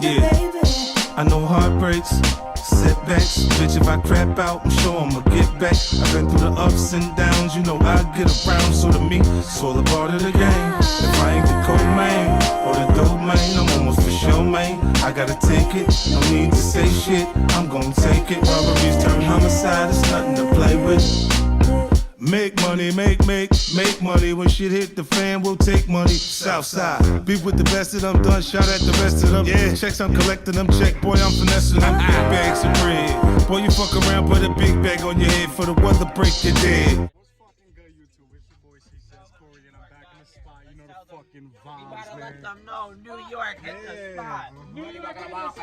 Yeah, I know heartbreaks, setbacks. Bitch, if I crap out, I'm sure I'ma get back. I've been through the ups and downs, you know I get around. So to me, it's all a part of the game. If I ain't the co-main or the domain, I'm almost for sure, man. I gotta take it, no need to say shit. I'm gonna take it. Robberies turn homicide, it's nothing to play with. Make money, make money. When shit hit the fan, we'll take money. Southside, be with the best of them, done, shout at the rest of them. Yeah, checks, I'm collecting them, check, boy, I'm finessing them. Big bags of bread. Boy, you fuck around, put a big bag on your head for the weather, break your dead. What's fucking good, YouTube? It's your boy C-Says Corey, and I'm back in the spot. You know the fucking vibes, man. Let them know New York hit the spot. New York hit the spot.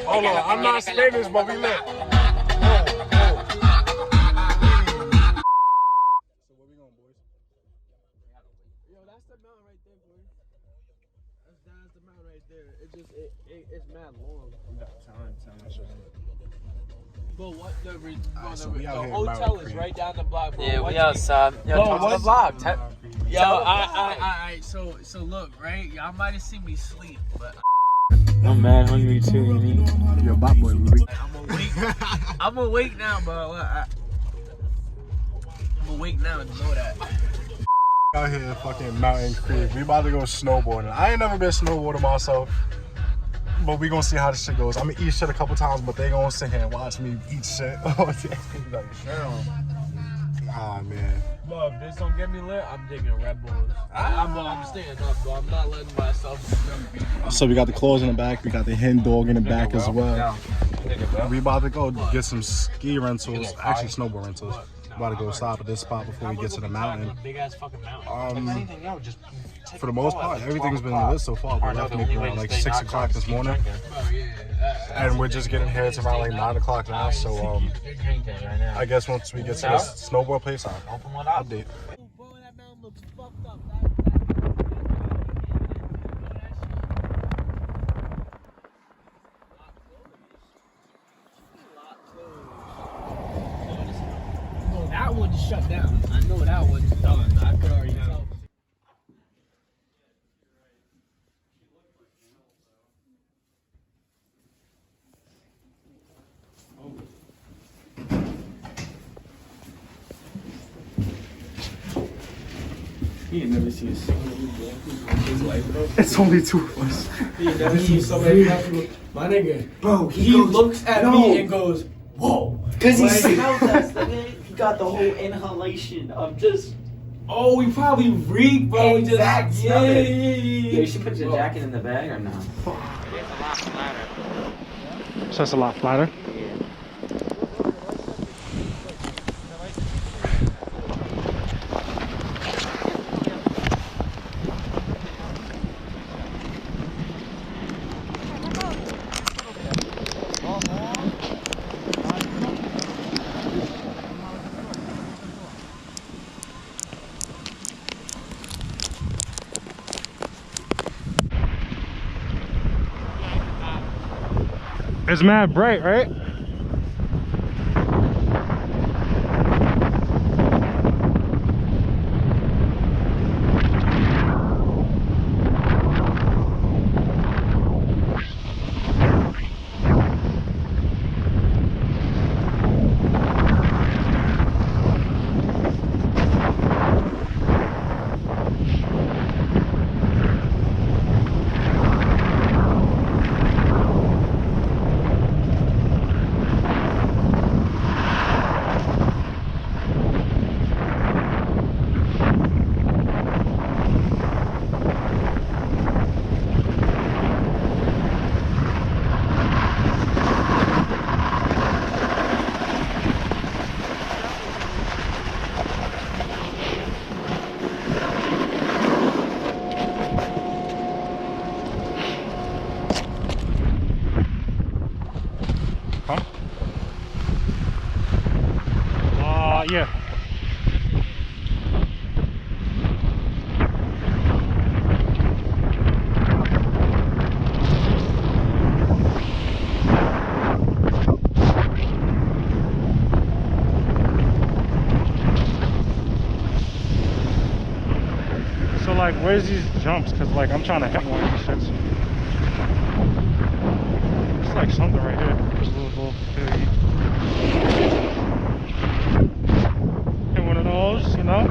Hold on, I'm not Spanish, but we lit. So where we going, boys? Yo, that's the mountain right there, boy. That's the mountain right there. It's mad long. But what the hotel is right down the block, bro. Yeah, we outside. Yo, come to the vlog. Yo, alright, so look, right? Y'all might have seen me sleep, but I'm mad hungry too, you mean? Yo, bot boy, I'm awake now, bro. I'm awake now, and know that. Out here at fucking Mountain Creek. We about to go snowboarding. I ain't never been snowboarding myself, but we gonna see how this shit goes. I'm gonna eat shit a couple times, but they gonna sit here and watch me eat shit. Ah, man. Bro, if this don't get me lit, I'm digging Red Bulls. I'm staying up, bro. I'm not letting myself. So we got the clothes in the back. We got the hen dog in the back as well. We about to go get some ski rentals, actually snowboard rentals. About to go stop at this spot before we get to the mountain. Big ass fucking mountain. For the most part, everything's been lit so far. We left me around like 6 o'clock this morning, and we're just getting here. It's around like 9 o'clock now. So I guess once we get to this snowboard place, I'll update. Bro, that mountain looks fucked up. That one's shut down. I know that one's done. I could already tell. He ain't never seen so many people in his life, bro. It's only 2 of us. He ain't never seen so many people. My nigga, Bro, he looks at me and goes, whoa. Because he Like- smelled us, nigga. He got the whole inhalation of just... Oh, we probably reeked, bro. We just, Exact yeah, smell yeah, it. yeah, Yeah, you should put your Bro. jacket in the bag or not? So that's a lot flatter. It's mad bright, right? So like, where's these jumps? Cause like I'm trying to hit one of these shits. It's like something right here. There's a little thingy. Hit one of those, you know?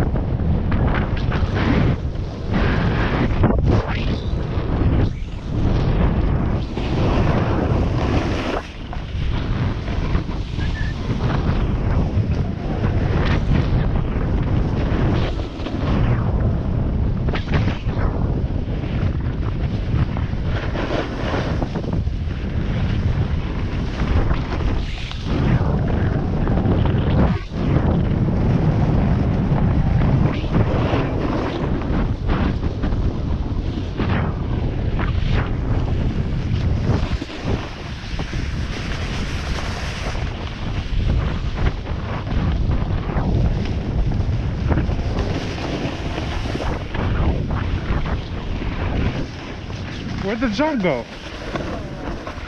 Where'd the jump go?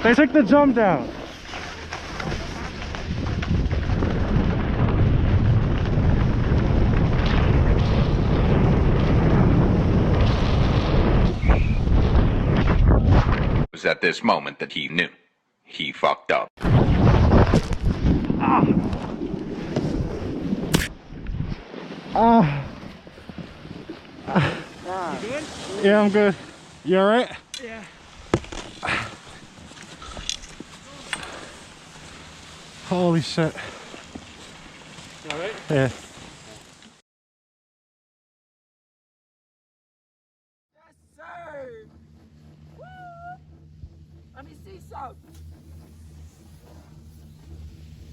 They took the jump down. It was at this moment that he knew he fucked up. You good? Yeah, I'm good. You alright? Yeah. Holy shit. You alright? Yeah. Yes, sir. Woo! Let me see some.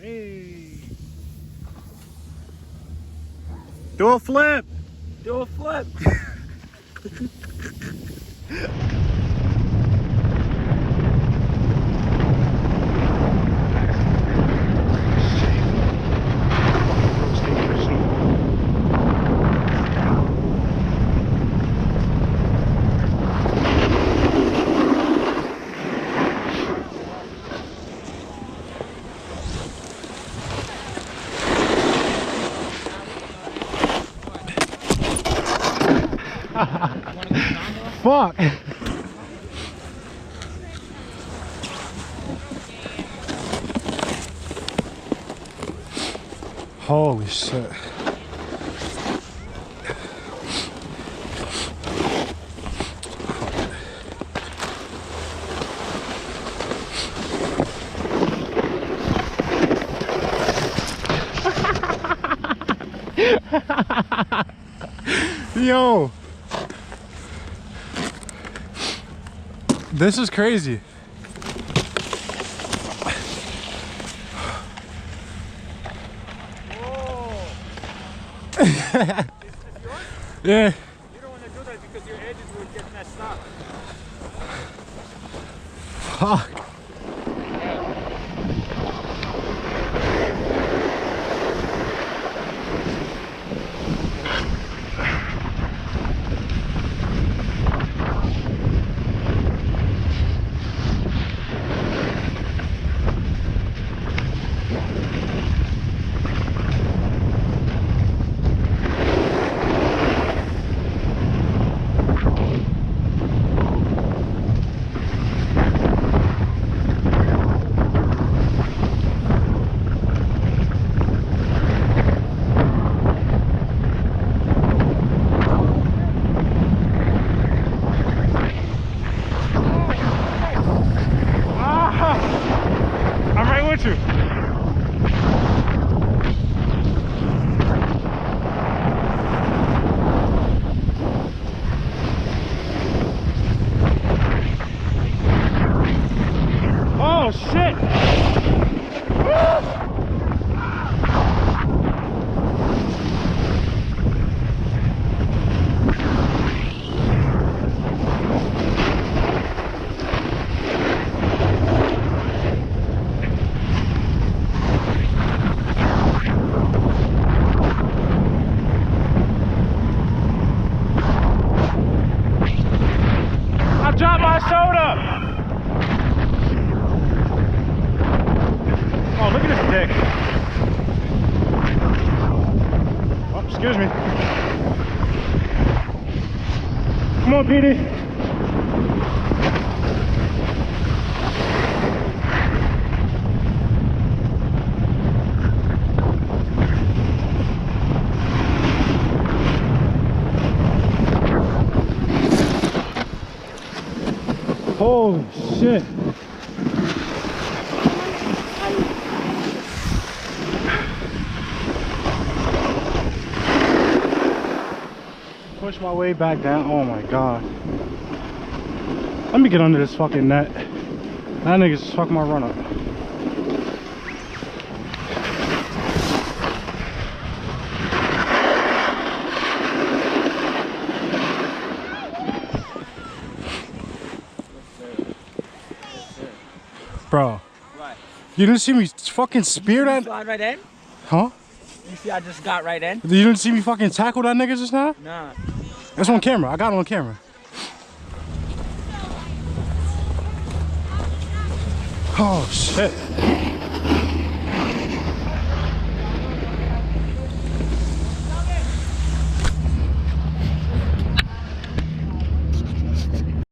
Hey. Do a flip. Do a flip. Fuck. Holy shit. Yo. This is crazy. Yeah. You don't want to do that because your edges would get messed up. Fuck. I'm right with you. Oh shit. I dropped my soda. Oh, look at this dick. Oh, excuse me. Come on, Petey. Holy shit. Push my way back down. Oh my god. Let me get under this fucking net. That nigga's just fucking my run up. Bro. What? You didn't see me fucking spear that? Slide right in? Huh? You see I just got right in? You didn't see me fucking tackle that nigga just now? Nah. It's on camera. I got it on camera. Oh shit.